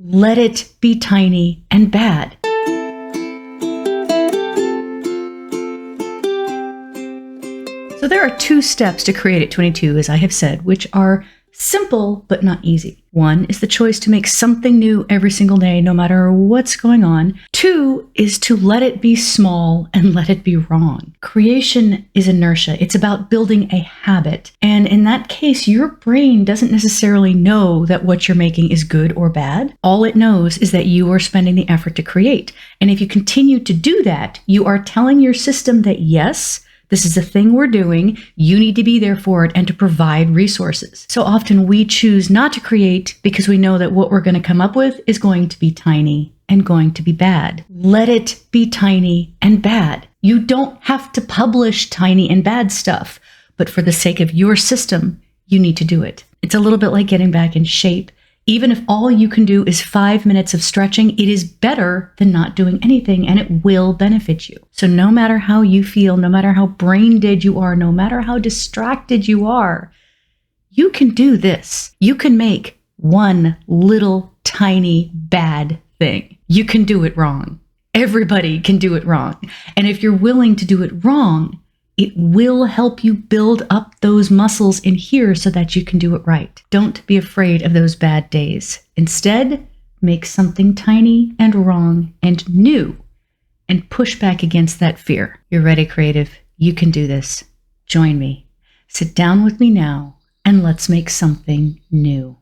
Let it be tiny and bad. So there are 2 steps to Create at 22, as I have said, which are simple but not easy. 1 is the choice to make something new every single day, no matter what's going on. 2 is to let it be small and let it be wrong. Creation is inertia. It's about building a habit. And in that case, your brain doesn't necessarily know that what you're making is good or bad. All it knows is that you are spending the effort to create. And if you continue to do that, you are telling your system that yes, this is a thing we're doing. You need to be there for it and to provide resources. So often we choose not to create because we know that what we're going to come up with is going to be tiny and going to be bad. Let it be tiny and bad. You don't have to publish tiny and bad stuff, but for the sake of your system, you need to do it. It's a little bit like getting back in shape. Even if all you can do is 5 minutes of stretching, it is better than not doing anything, and it will benefit you. So no matter how you feel, no matter how brain dead you are, no matter how distracted you are, you can do this. You can make one little tiny bad thing. You can do it wrong. Everybody can do it wrong. And if you're willing to do it wrong, it will help you build up those muscles in here so that you can do it right. Don't be afraid of those bad days. Instead, make something tiny and wrong and new and push back against that fear. You're ready, creative. You can do this. Join me. Sit down with me now and let's make something new.